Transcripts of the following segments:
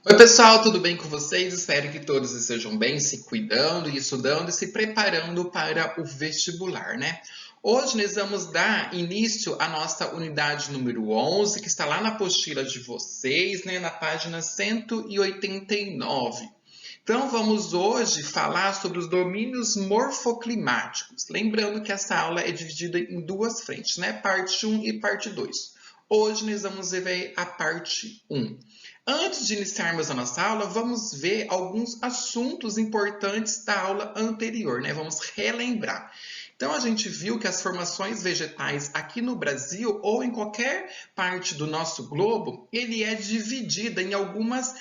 Oi, pessoal, tudo bem com vocês? Espero que todos estejam bem, se cuidando e estudando e se preparando para o vestibular, né? Hoje nós vamos dar início à nossa unidade número 11, que está lá na apostila de vocês, né, na página 189. Então, vamos hoje falar sobre os domínios morfoclimáticos. Lembrando que essa aula é dividida em duas frentes, né? Parte 1 e parte 2. Hoje nós vamos ver a parte 1. Antes de iniciarmos a nossa aula, vamos ver alguns assuntos importantes da aula anterior, né? Vamos relembrar. Então, a gente viu que as formações vegetais aqui no Brasil ou em qualquer parte do nosso globo, ele é dividida em algumas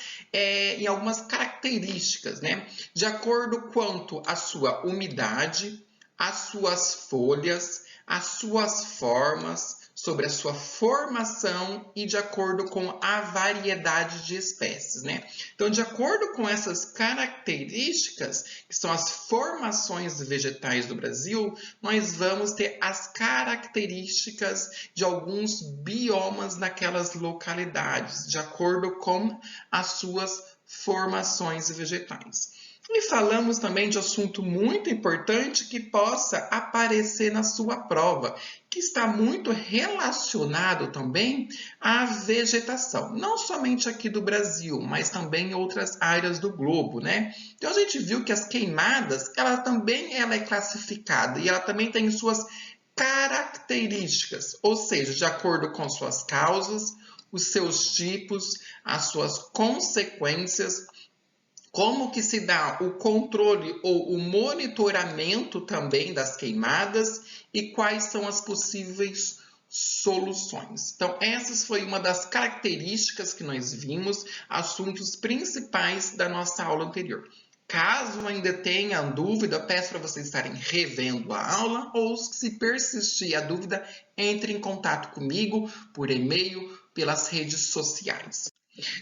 características, né? De acordo quanto à sua umidade, as suas folhas, as suas formas, sobre a sua formação e de acordo com a variedade de espécies, né? Então, de acordo com essas características, que são as formações vegetais do Brasil, nós vamos ter as características de alguns biomas naquelas localidades, de acordo com as suas formações vegetais. E falamos também de assunto muito importante que possa aparecer na sua prova, que está muito relacionado também à vegetação, não somente aqui do Brasil, mas também em outras áreas do globo, né? Então a gente viu que as queimadas, ela é classificada e ela também tem suas características, ou seja, de acordo com suas causas, os seus tipos, as suas consequências, como que se dá o controle ou o monitoramento também das queimadas e quais são as possíveis soluções. Então, essas foi uma das características que nós vimos, assuntos principais da nossa aula anterior. Caso ainda tenha dúvida, peço para vocês estarem revendo a aula ou, se persistir a dúvida, entre em contato comigo por e-mail, pelas redes sociais.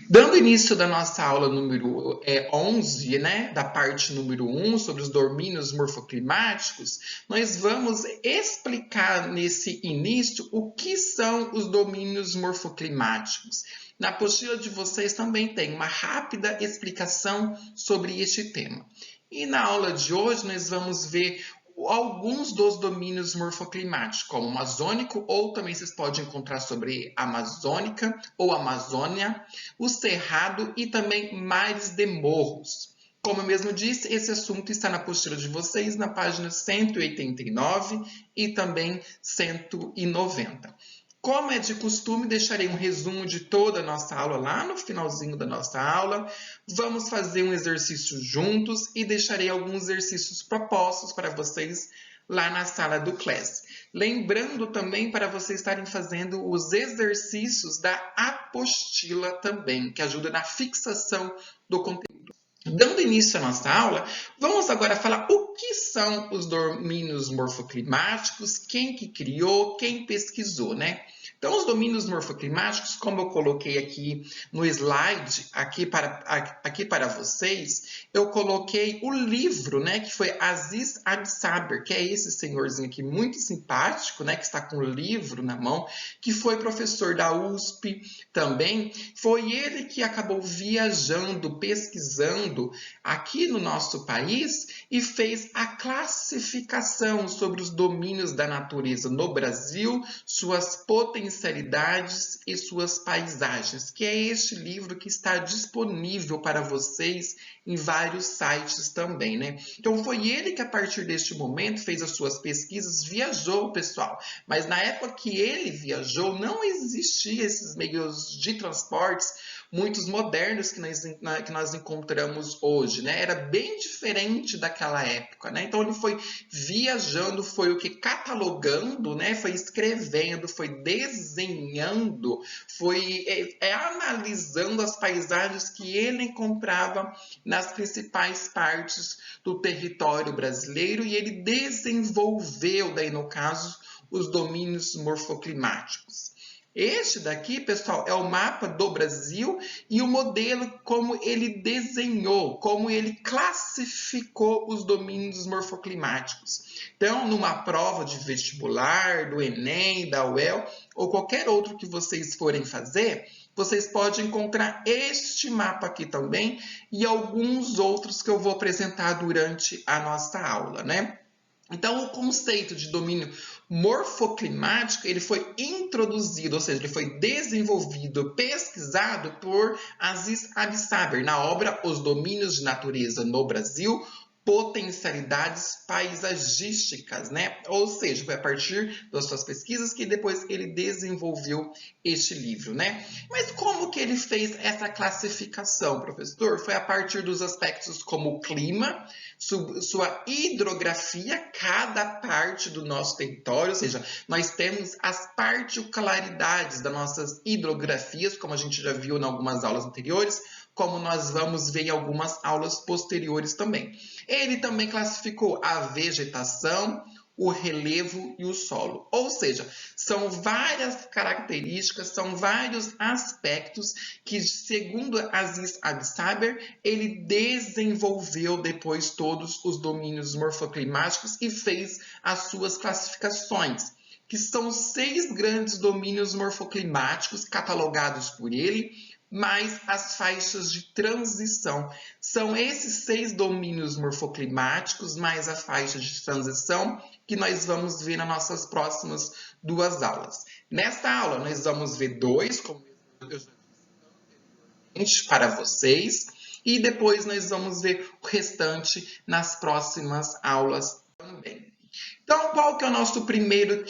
Dando início da nossa aula número 11, né, da parte número 1, sobre os domínios morfoclimáticos, nós vamos explicar nesse início o que são os domínios morfoclimáticos. Na apostila de vocês também tem uma rápida explicação sobre este tema. E na aula de hoje nós vamos ver alguns dos domínios morfoclimáticos, como amazônico, ou também vocês podem encontrar sobre amazônica ou Amazônia, o cerrado e também mares de morros. Como eu mesmo disse, esse assunto está na apostila de vocês, na página 189 e também 190. Como é de costume, deixarei um resumo de toda a nossa aula lá no finalzinho da nossa aula. Vamos fazer um exercício juntos e deixarei alguns exercícios propostos para vocês lá na sala do Class. Lembrando também para vocês estarem fazendo os exercícios da apostila também, que ajuda na fixação do conteúdo. Dando início à nossa aula, vamos agora falar o que são os domínios morfoclimáticos, quem que criou, quem pesquisou, né? Então, os domínios morfoclimáticos, como eu coloquei aqui no slide, aqui para vocês, eu coloquei o livro, né, que foi Aziz Absaber, que é esse senhorzinho aqui muito simpático, né, que está com o livro na mão, que foi professor da USP também. Foi ele que acabou viajando, pesquisando aqui no nosso país e fez a classificação sobre os domínios da natureza no Brasil, suas potencialidades e suas paisagens, que é este livro que está disponível para vocês em vários sites também, né? Então foi ele que a partir deste momento fez as suas pesquisas, viajou, pessoal, mas na época que ele viajou não existia esses meios de transportes muitos modernos que nós encontramos hoje, né? Era bem diferente daquela época, né? Então ele foi viajando, foi o que catalogando, né? Foi escrevendo, foi desenhando, foi analisando as paisagens que ele encontrava nas principais partes do território brasileiro e ele desenvolveu, daí no caso, os domínios morfoclimáticos. Este daqui, pessoal, é o mapa do Brasil e o modelo como ele desenhou, como ele classificou os domínios morfoclimáticos. Então, numa prova de vestibular, do Enem, da UEL, ou qualquer outro que vocês forem fazer, vocês podem encontrar este mapa aqui também e alguns outros que eu vou apresentar durante a nossa aula, né? Então, o conceito de domínio morfoclimático, ele foi introduzido, ou seja, ele foi desenvolvido, pesquisado por Aziz Absaber na obra Os Domínios de Natureza no Brasil, Potencialidades Paisagísticas, né? Ou seja, foi a partir das suas pesquisas que depois ele desenvolveu este livro, né? Mas como que ele fez essa classificação, professor? Foi a partir dos aspectos como o clima, sua hidrografia, cada parte do nosso território, ou seja, nós temos as particularidades das nossas hidrografias, como a gente já viu em algumas aulas anteriores, como nós vamos ver em algumas aulas posteriores também. Ele também classificou a vegetação, o relevo e o solo. Ou seja, são várias características, são vários aspectos que, segundo Aziz Absaber, ele desenvolveu depois todos os domínios morfoclimáticos e fez as suas classificações, que são 6 grandes domínios morfoclimáticos catalogados por ele, mais as faixas de transição. São esses 6 domínios morfoclimáticos, mais a faixa de transição, que nós vamos ver nas nossas próximas 2 aulas. Nesta aula, nós vamos ver 2, como eu já disse para vocês, e depois nós vamos ver o restante nas próximas aulas também. Então, qual que é o nosso primeiro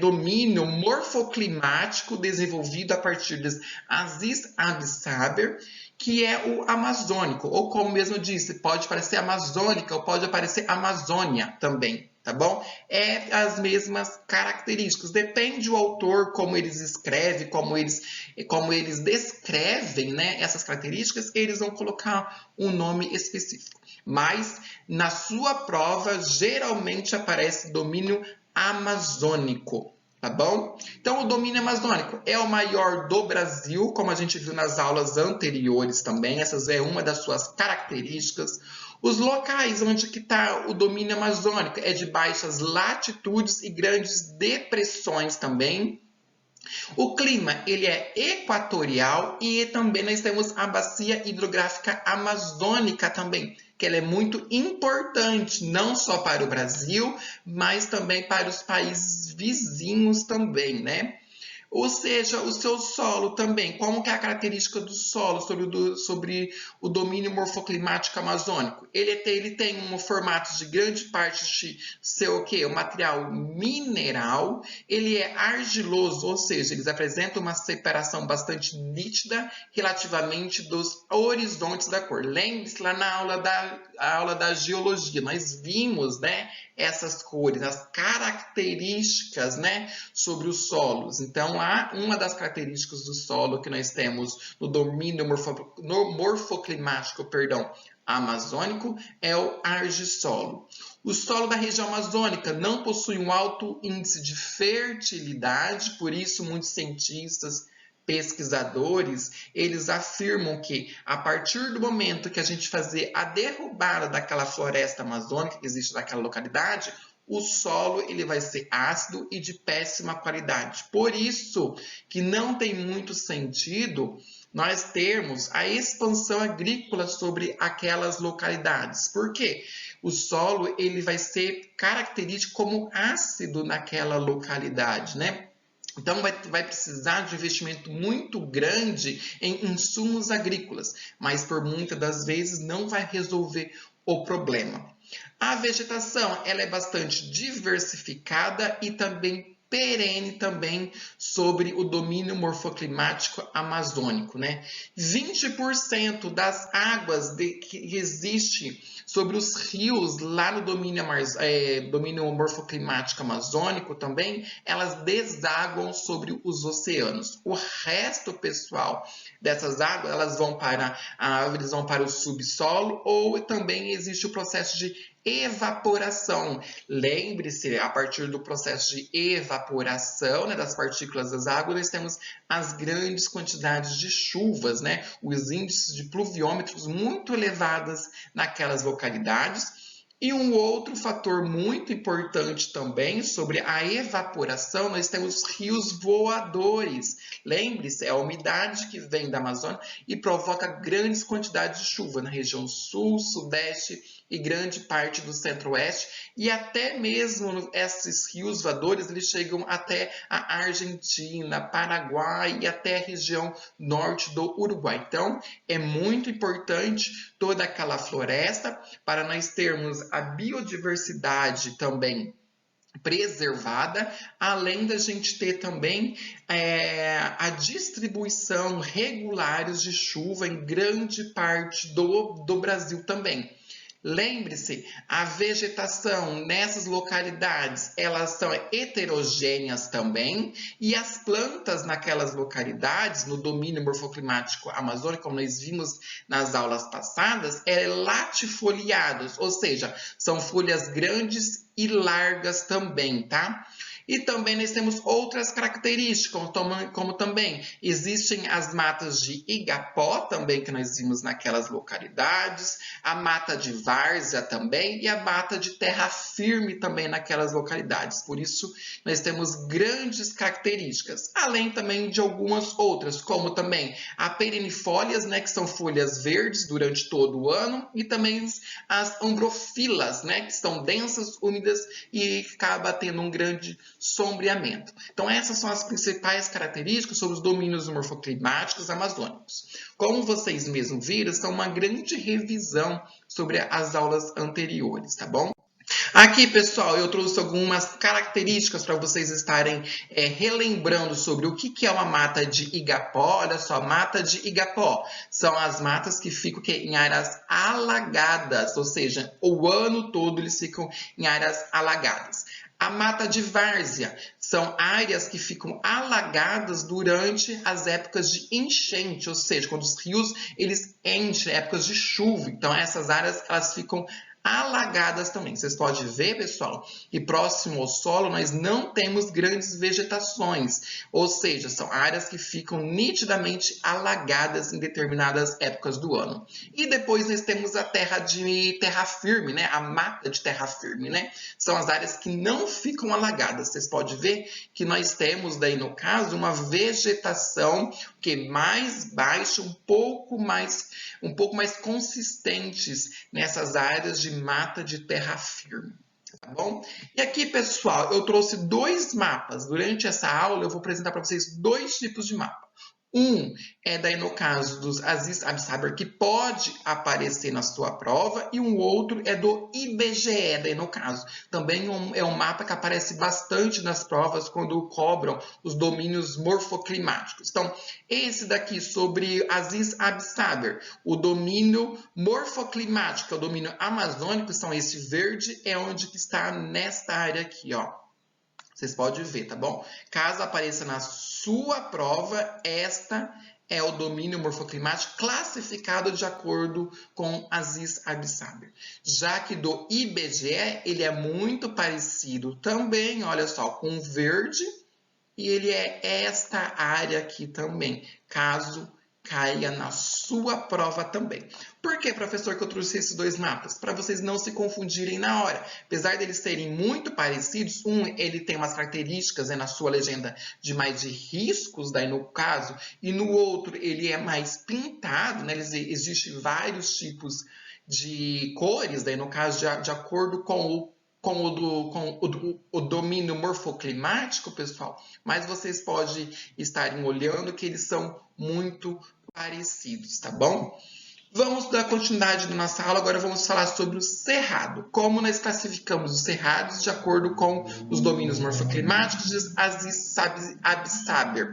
domínio morfoclimático desenvolvido a partir de Aziz Absaber, que é o amazônico, ou como mesmo disse, pode parecer amazônica ou pode parecer Amazônia também, tá bom? É as mesmas características, depende do autor, como eles escrevem, como eles descrevem, né, essas características, eles vão colocar um nome específico. Mas na sua prova geralmente aparece domínio amazônico, tá bom? Então, o domínio amazônico é o maior do Brasil, como a gente viu nas aulas anteriores também. Essas é uma das suas características. Os locais onde que está o domínio amazônico é de baixas latitudes e grandes depressões também. O clima, ele é equatorial e também nós temos a bacia hidrográfica amazônica também, que ela é muito importante, não só para o Brasil, mas também para os países vizinhos também, né? Ou seja, o seu solo também, como que é a característica do solo sobre o domínio morfoclimático amazônico? Ele tem um formato de grande parte de ser o quê? Um material mineral, ele é argiloso, ou seja, eles apresentam uma separação bastante nítida relativamente dos horizontes da cor. Lembre-se lá na aula da geologia, nós vimos, né, essas cores, as características, né, sobre os solos. Então, uma das características do solo que nós temos no domínio morfoclimático, amazônico, é o argissolo. O solo da região amazônica não possui um alto índice de fertilidade, por isso muitos cientistas, pesquisadores, eles afirmam que a partir do momento que a gente fazer a derrubada daquela floresta amazônica que existe naquela localidade, o solo ele vai ser ácido e de péssima qualidade. Por isso que não tem muito sentido nós termos a expansão agrícola sobre aquelas localidades. Por quê? O solo ele vai ser característico como ácido naquela localidade, né? Então, vai precisar de um investimento muito grande em insumos agrícolas, mas por muitas das vezes não vai resolver o problema. A vegetação ela é bastante diversificada e também perene também sobre o domínio morfoclimático amazônico, né? 20% das águas que existe sobre os rios lá no domínio morfoclimático amazônico também, elas desaguam sobre os oceanos. O resto, pessoal, dessas águas, elas vão para o subsolo ou também existe o processo de evaporação. Lembre-se, a partir do processo de evaporação, né, das partículas das águas, nós temos as grandes quantidades de chuvas, né, os índices de pluviômetros muito elevados naquelas localidades. E um outro fator muito importante também sobre a evaporação, nós temos rios voadores. Lembre-se, é a umidade que vem da Amazônia e provoca grandes quantidades de chuva na região sul, sudeste e grande parte do centro-oeste. E até mesmo esses rios voadores, eles chegam até a Argentina, Paraguai e até a região norte do Uruguai. Então, é muito importante toda aquela floresta para nós termos a biodiversidade também preservada, além da gente ter também a distribuição regular de chuva em grande parte do Brasil também. Lembre-se, a vegetação nessas localidades, elas são heterogêneas também, e as plantas naquelas localidades, no domínio morfoclimático amazônico, como nós vimos nas aulas passadas, é latifoliados, ou seja, são folhas grandes e largas também, tá? E também nós temos outras características, como também existem as matas de igapó, também que nós vimos naquelas localidades, a mata de várzea também e a mata de terra firme também naquelas localidades. Por isso, nós temos grandes características, além também de algumas outras, como também a perennifólias, né, que são folhas verdes durante todo o ano, e também as ambrofilas, né, que são densas, úmidas e acaba tendo um grande sombreamento. Então, essas são as principais características sobre os domínios morfoclimáticos amazônicos. Como vocês mesmos viram, são uma grande revisão sobre as aulas anteriores, tá bom? Aqui, pessoal, eu trouxe algumas características para vocês estarem relembrando sobre o que é uma mata de igapó. Olha só, mata de igapó são as matas que ficam em áreas alagadas, ou seja, o ano todo eles ficam em áreas alagadas. A mata de várzea são áreas que ficam alagadas durante as épocas de enchente, ou seja, quando os rios eles enchem, épocas de chuva. Então, essas áreas elas ficam alagadas também. Vocês podem ver, pessoal, que próximo ao solo nós não temos grandes vegetações, ou seja, são áreas que ficam nitidamente alagadas em determinadas épocas do ano. E depois nós temos a terra de terra firme, né? A mata de terra firme, né? São as áreas que não ficam alagadas. Vocês podem ver que nós temos daí no caso uma vegetação que mais baixa, um pouco mais consistentes nessas áreas de mata de terra firme, tá bom? E aqui, pessoal, eu trouxe dois mapas. Durante essa aula, eu vou apresentar para vocês dois tipos de mapa. Um é daí no caso dos Aziz Absaber, que pode aparecer na sua prova, e um outro é do IBGE, daí no caso. Também é um mapa que aparece bastante nas provas quando cobram os domínios morfoclimáticos. Então, esse daqui sobre Aziz Absaber, o domínio morfoclimático, o domínio amazônico, são esse verde, é onde que está nesta área aqui, ó. Vocês podem ver, tá bom? Caso apareça na sua prova, esta é o domínio morfoclimático classificado de acordo com Aziz Absaber. Já que do IBGE, ele é muito parecido também, olha só, com verde, e ele é esta área aqui também, caso caia na sua prova também. Por que, professor, que eu trouxe esses dois mapas? Para vocês não se confundirem na hora. Apesar deles serem muito parecidos, ele tem umas características na sua legenda de mais de riscos, daí no caso, e no outro ele é mais pintado, né? Existem vários tipos de cores, daí no caso, de acordo com o domínio morfoclimático, pessoal, mas vocês podem estarem olhando que eles são muito parecidos, tá bom? Vamos dar continuidade na nossa aula, agora vamos falar sobre o cerrado. Como nós classificamos os cerrados de acordo com os domínios morfoclimáticos de Aziz Absaber.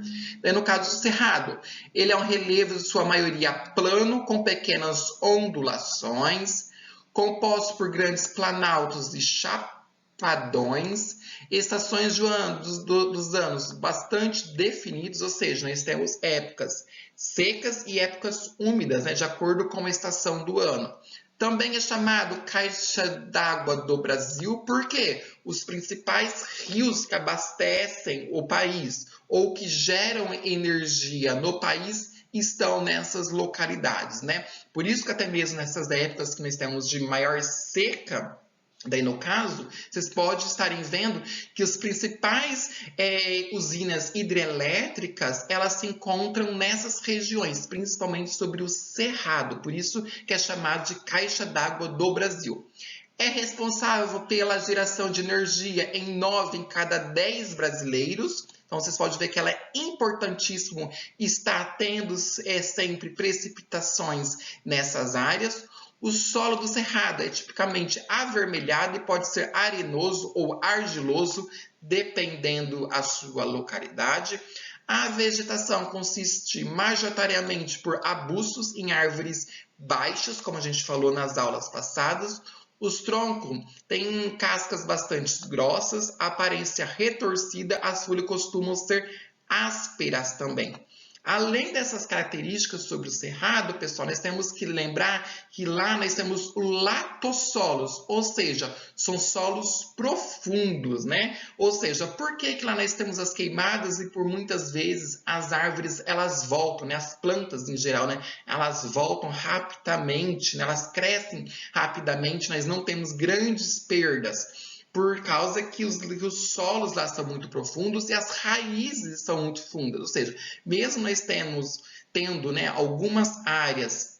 No caso do cerrado, ele é um relevo de sua maioria plano, com pequenas ondulações, composto por grandes planaltos e chapadões, estações dos anos bastante definidos, ou seja, nós temos épocas secas e épocas úmidas, né, de acordo com a estação do ano. Também é chamado caixa d'água do Brasil, porque os principais rios que abastecem o país ou que geram energia no país estão nessas localidades, né? Por isso que até mesmo nessas épocas que nós temos de maior seca, Daí, no caso, vocês podem estarem vendo que as principais usinas hidrelétricas, elas se encontram nessas regiões, principalmente sobre o Cerrado, por isso que é chamado de caixa d'água do Brasil. É responsável pela geração de energia em 9 em cada 10 brasileiros. Então, vocês podem ver que ela é importantíssimo estar tendo sempre precipitações nessas áreas. O solo do cerrado é tipicamente avermelhado e pode ser arenoso ou argiloso, dependendo a sua localidade. A vegetação consiste majoritariamente por arbustos em árvores baixas, como a gente falou nas aulas passadas. Os troncos têm cascas bastante grossas, aparência retorcida, as folhas costumam ser ásperas também. Além dessas características sobre o cerrado, pessoal, nós temos que lembrar que lá nós temos o latossolos, ou seja, são solos profundos, né? Ou seja, por que lá nós temos as queimadas e por muitas vezes as árvores, elas voltam, né? As plantas em geral, né? Elas voltam rapidamente, né? Elas crescem rapidamente, nós não temos grandes perdas por causa que os solos lá são muito profundos e as raízes são muito fundas. Ou seja, mesmo nós tendo né, algumas áreas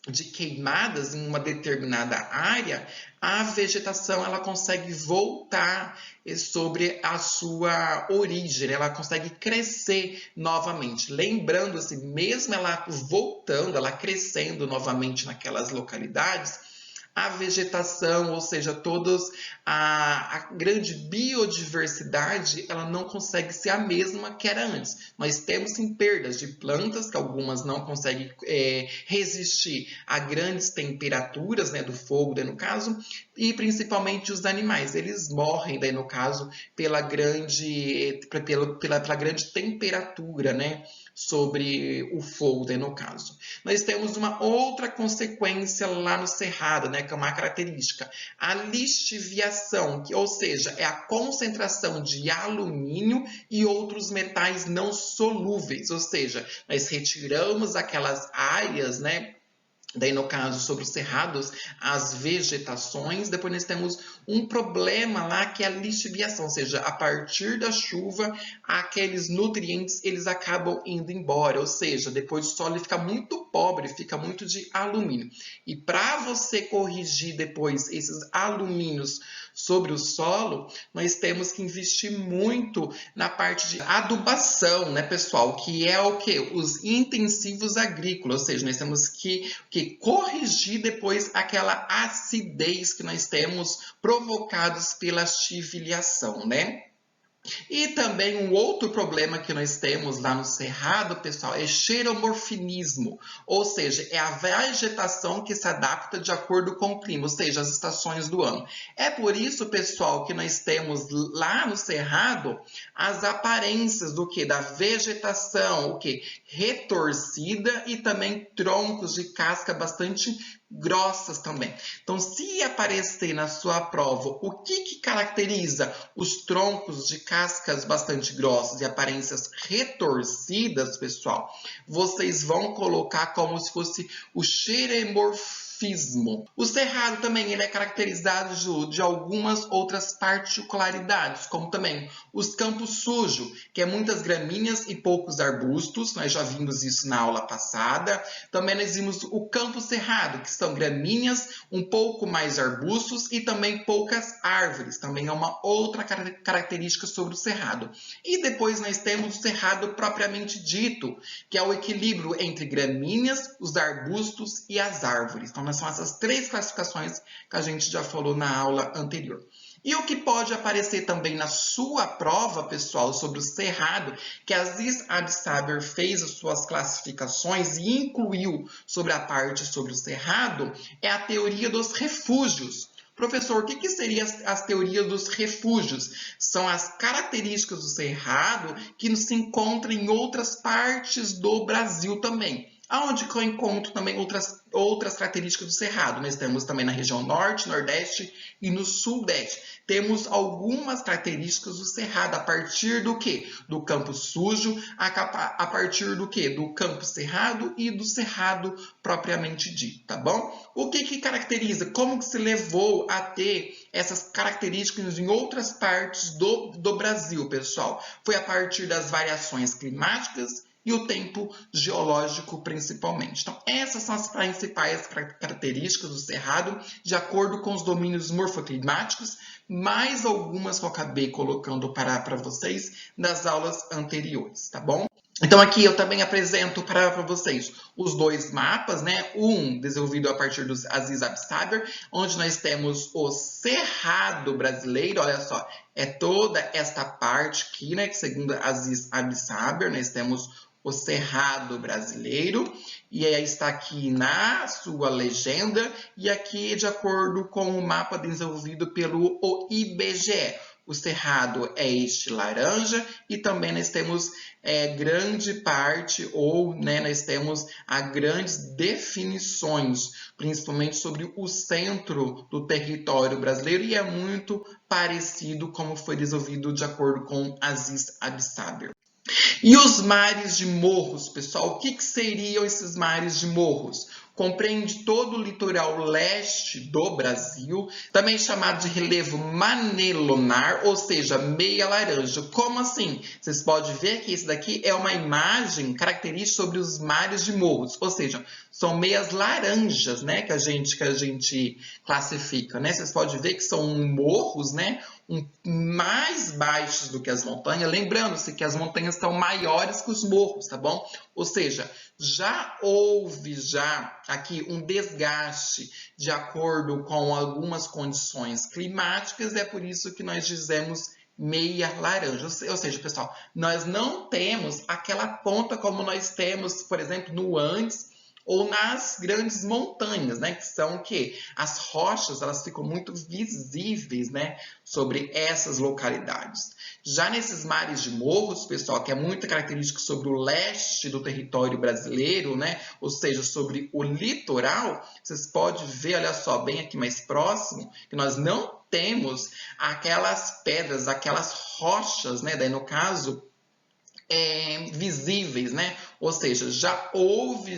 de queimadas em uma determinada área, a vegetação ela consegue voltar sobre a sua origem, ela consegue crescer novamente. Lembrando assim, mesmo ela voltando, ela crescendo novamente naquelas localidades, a vegetação, ou seja, a grande biodiversidade, ela não consegue ser a mesma que era antes. Nós temos sim perdas de plantas, que algumas não conseguem resistir a grandes temperaturas, né, do fogo, daí no caso, e principalmente os animais, eles morrem, daí no caso, pela grande temperatura, né, sobre o fogo, daí no caso. Nós temos uma outra consequência lá no cerrado, né, que é uma característica, a lixiviação, ou seja, é a concentração de alumínio e outros metais não solúveis, ou seja, nós retiramos aquelas áreas, né, daí no caso sobre os cerrados, as vegetações, depois nós temos um problema lá que é a lixiviação, ou seja, a partir da chuva, aqueles nutrientes eles acabam indo embora, ou seja, depois o solo fica muito pobre, fica muito de alumínio. E para você corrigir depois esses alumínios sobre o solo, nós temos que investir muito na parte de adubação, né, pessoal? Que é o que? Os intensivos agrícolas, ou seja, nós temos que corrigir depois aquela acidez que nós temos provocados pela chiviliação, né? E também um outro problema que nós temos lá no cerrado, pessoal, é xeromorfinismo, ou seja, é a vegetação que se adapta de acordo com o clima, ou seja, as estações do ano. É por isso, pessoal, que nós temos lá no cerrado as aparências do que? Da vegetação, o que? Retorcida e também troncos de casca bastante grossas também. Então, se aparecer na sua prova o que caracteriza os troncos de cascas bastante grossas e aparências retorcidas, pessoal, vocês vão colocar como se fosse o xeromorfismo. O cerrado também ele é caracterizado de algumas outras particularidades, como também os campos sujos, que é muitas gramíneas e poucos arbustos, nós já vimos isso na aula passada. Também nós vimos o campo cerrado, que são gramíneas, um pouco mais arbustos e também poucas árvores, também é uma outra característica sobre o cerrado. E depois nós temos o cerrado propriamente dito, que é o equilíbrio entre gramíneas, os arbustos e as árvores. Então, são essas três classificações que a gente já falou na aula anterior. E o que pode aparecer também na sua prova, pessoal, sobre o cerrado, que a Aziz Absaber fez as suas classificações e incluiu sobre a parte sobre o cerrado, é a teoria dos refúgios. Professor, o que seriam as teorias dos refúgios? São as características do cerrado que se encontram em outras partes do Brasil também. Aonde que eu encontro também outras outras características do cerrado. Nós temos também na região norte, nordeste e no sudeste. Temos algumas características do cerrado, a partir do quê? Do campo sujo, a partir do quê? Do campo cerrado e do cerrado propriamente dito, tá bom? O que caracteriza? Como que se levou a ter essas características em outras partes do Brasil, pessoal? Foi a partir das variações climáticas e o tempo geológico, principalmente. Então, essas são as principais características do cerrado, de acordo com os domínios morfoclimáticos, mais algumas que eu acabei colocando para vocês nas aulas anteriores, tá bom? Então, aqui eu também apresento para vocês os dois mapas, né? Um desenvolvido a partir dos Aziz Absaber, onde nós temos o Cerrado brasileiro, olha só, é toda esta parte aqui, né? Que segundo Aziz Absaber, nós temos o Cerrado brasileiro, e aí está aqui na sua legenda, e aqui de acordo com o mapa desenvolvido pelo IBGE. O cerrado é este laranja e também nós temos grande parte ou nós temos grandes definições, principalmente sobre o centro do território brasileiro e é muito parecido como foi desenvolvido de acordo com Aziz Absaber. E os mares de morros, pessoal, o que seriam esses mares de morros? Compreende todo o litoral leste do Brasil, também chamado de relevo manelonar, ou seja, meia laranja. Como assim? Vocês podem ver que isso daqui é uma imagem característica sobre os mares de morros, ou seja, são meias laranjas, né, que a gente classifica, né? Vocês podem ver que são morros, né, mais baixos do que as montanhas, lembrando-se que as montanhas são maiores que os morros, tá bom? Ou seja, já houve aqui um desgaste de acordo com algumas condições climáticas, é por isso que nós dizemos meia laranja. Ou seja, pessoal, nós não temos aquela ponta como nós temos, por exemplo, no Andes, ou nas grandes montanhas, né, que são o quê? As rochas, elas ficam muito visíveis, né, sobre essas localidades. Já nesses mares de morros, pessoal, que é muito característico sobre o leste do território brasileiro, né, ou seja, sobre o litoral, vocês podem ver, olha só, bem aqui mais próximo, que nós não temos aquelas pedras, aquelas rochas, né, daí no caso, visíveis, né? Ou seja, já houve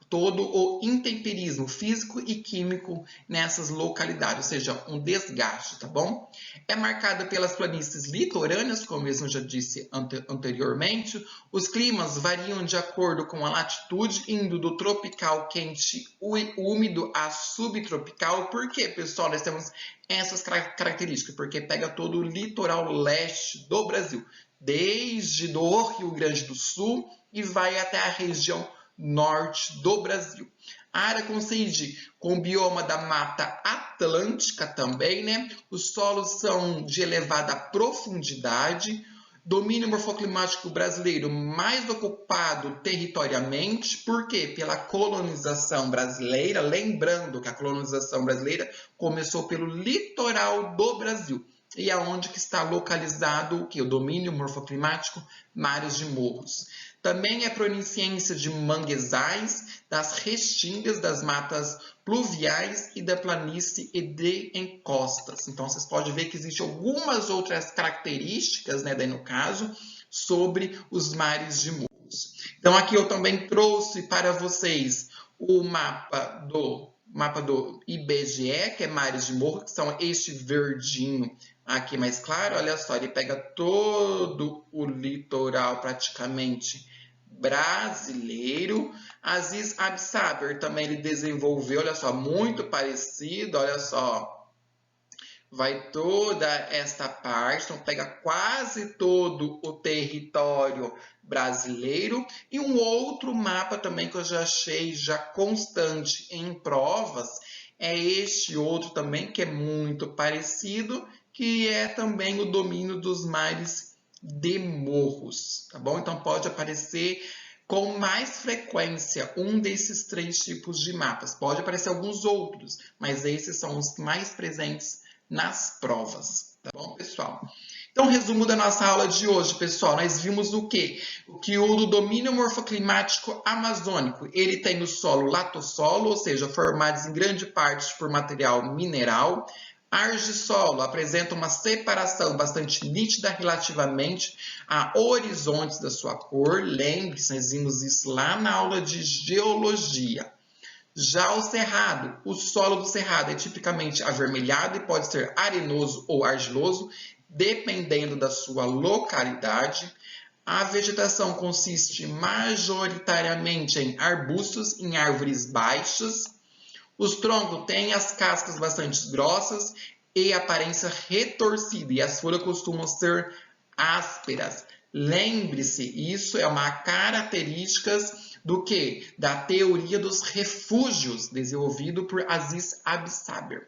todo o intemperismo físico e químico nessas localidades, ou seja, um desgaste, tá bom? É marcada pelas planícies litorâneas, como eu já disse anteriormente. Os climas variam de acordo com a latitude, indo do tropical quente e úmido a subtropical. Por quê, pessoal? Nós temos essas características, porque pega todo o litoral leste do Brasil, desde do Rio Grande do Sul e vai até a região norte do Brasil. A área coincide com o bioma da Mata Atlântica também, né? Os solos são de elevada profundidade, domínio morfoclimático brasileiro mais ocupado territorialmente, por quê? Pela colonização brasileira, lembrando que a colonização brasileira começou pelo litoral do Brasil. E aonde que está localizado o domínio morfoclimático? Mares de morros. Também é proeminência de manguezais, das restingas das matas pluviais e da planície e de encostas. Então, vocês podem ver que existem algumas outras características, né, daí no caso, sobre os mares de morros. Então, aqui eu também trouxe para vocês o mapa do IBGE, que é mares de morro, que são este verdinho aqui mais claro. Olha só, ele pega todo o litoral praticamente brasileiro. Aziz Absaber também ele desenvolveu, olha só, muito parecido, olha só. Vai toda esta parte, então pega quase todo o território brasileiro. E um outro mapa também que eu já achei constante em provas, é este outro também, que é muito parecido, que é também o domínio dos mares de morros, tá bom? Então pode aparecer com mais frequência um desses três tipos de mapas. Pode aparecer alguns outros, mas esses são os mais presentes nas provas, tá bom, pessoal? Então, resumo da nossa aula de hoje, pessoal, nós vimos o quê? Que o domínio morfoclimático amazônico, ele tem o solo latossolo, ou seja, formados em grande parte por material mineral. Argissolo apresenta uma separação bastante nítida relativamente a horizontes da sua cor. Lembre-se, nós vimos isso lá na aula de geologia. Já o cerrado, o solo do cerrado é tipicamente avermelhado e pode ser arenoso ou argiloso, dependendo da sua localidade. A vegetação consiste majoritariamente em arbustos, em árvores baixas. Os troncos têm as cascas bastante grossas e aparência retorcida, e as folhas costumam ser ásperas. Lembre-se, isso é uma característica do que? Da teoria dos refúgios, desenvolvido por Aziz Absaber.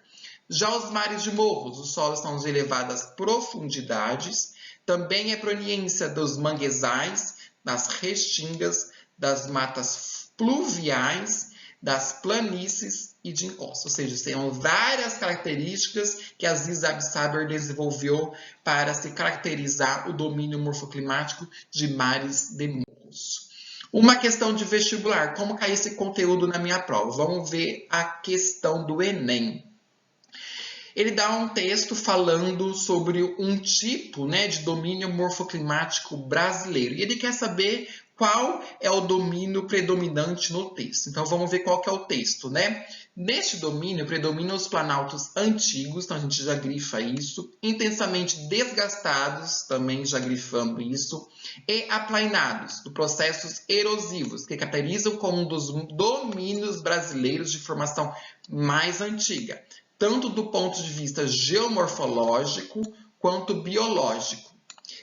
Já os mares de morros, os solos são de elevadas profundidades. Também é proveniência dos manguezais, das restingas, das matas pluviais, das planícies e de encostas. Ou seja, são várias características que Aziz Absaber desenvolveu para se caracterizar o domínio morfoclimático de mares de morros. Uma questão de vestibular, como cai esse conteúdo na minha prova? Vamos ver a questão do Enem. Ele dá um texto falando sobre um tipo, de domínio morfoclimático brasileiro. E ele quer saber qual é o domínio predominante no texto. Então, vamos ver qual que é o texto, Neste domínio, predominam os planaltos antigos, então a gente já grifa isso, intensamente desgastados, também já grifando isso, e aplainados, do processos erosivos, que caracterizam como um dos domínios brasileiros de formação mais antiga, tanto do ponto de vista geomorfológico quanto biológico.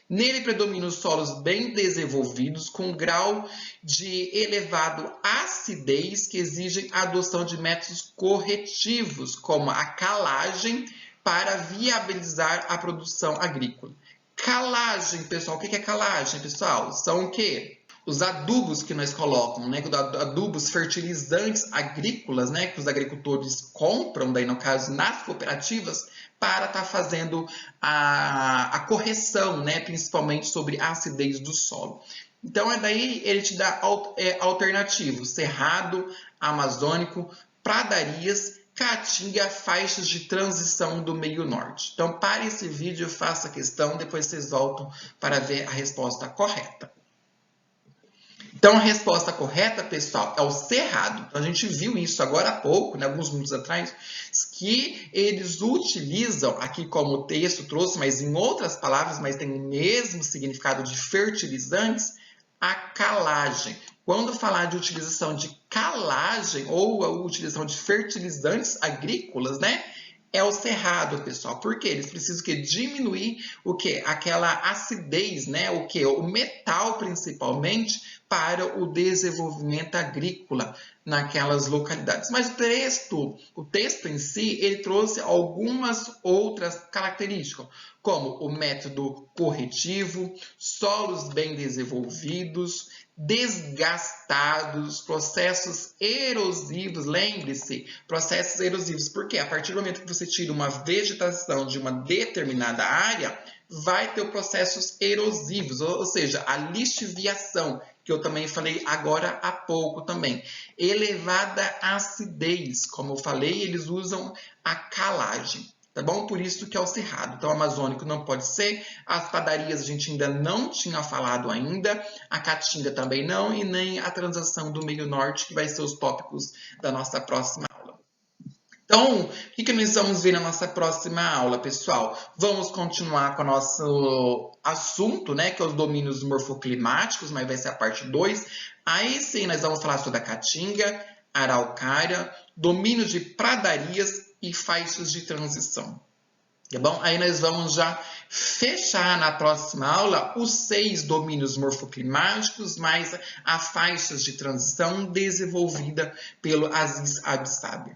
Nele predominam os solos bem desenvolvidos, com grau de elevado acidez que exigem a adoção de métodos corretivos, como a calagem, para viabilizar a produção agrícola. Calagem, pessoal, o que é calagem, pessoal? São o quê? Os adubos que nós colocamos, adubos fertilizantes agrícolas, que os agricultores compram, daí no caso nas cooperativas, para estar fazendo a correção, principalmente sobre a acidez do solo. Então, daí ele te dá alternativos: cerrado, amazônico, pradarias, caatinga, faixas de transição do meio norte. Então, pare esse vídeo, faça a questão, depois vocês voltam para ver a resposta correta. Então, a resposta correta, pessoal, é o cerrado. Então, a gente viu isso agora há pouco, alguns minutos atrás, que eles utilizam, aqui como o texto trouxe, mas em outras palavras, mas tem o mesmo significado de fertilizantes, a calagem. Quando falar de utilização de calagem ou a utilização de fertilizantes agrícolas, é o cerrado, pessoal. Por quê? Eles precisam diminuir o quê? Aquela acidez, o quê? O metal, principalmente, para o desenvolvimento agrícola naquelas localidades. Mas o texto em si, ele trouxe algumas outras características, como o método corretivo, solos bem desenvolvidos, desgastados, processos erosivos. Lembre-se, processos erosivos, porque a partir do momento que você tira uma vegetação de uma determinada área, vai ter processos erosivos, ou seja, a lixiviação, que eu também falei agora há pouco também. Elevada acidez, como eu falei, eles usam a calagem. Tá bom? Por isso que é o cerrado. Então, o amazônico não pode ser. As padarias a gente ainda não tinha falado ainda. A caatinga também não. E nem a transição do meio norte, que vai ser os tópicos da nossa próxima aula. Então, o que nós vamos ver na nossa próxima aula, pessoal? Vamos continuar com o nosso assunto, que é os domínios morfoclimáticos, mas vai ser a parte 2. Aí sim, nós vamos falar sobre a caatinga, araucária, domínio de pradarias e faixas de transição. Tá bom? Aí nós vamos já fechar na próxima aula os 6 domínios morfoclimáticos, mais as faixas de transição desenvolvida pelo Aziz Absaber.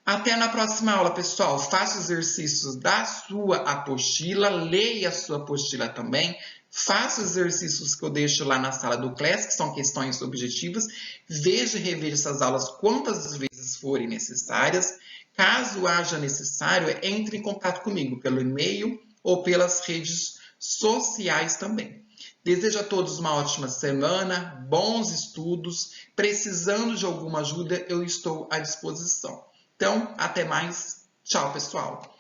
Até na próxima aula, pessoal. Faça os exercícios da sua apostila, leia a sua apostila também. Faça os exercícios que eu deixo lá na sala do Class, que são questões objetivas. Veja e reveja essas aulas quantas vezes forem necessárias. Caso haja necessário, entre em contato comigo pelo e-mail ou pelas redes sociais também. Desejo a todos uma ótima semana, bons estudos. Precisando de alguma ajuda, eu estou à disposição. Então, até mais. Tchau, pessoal!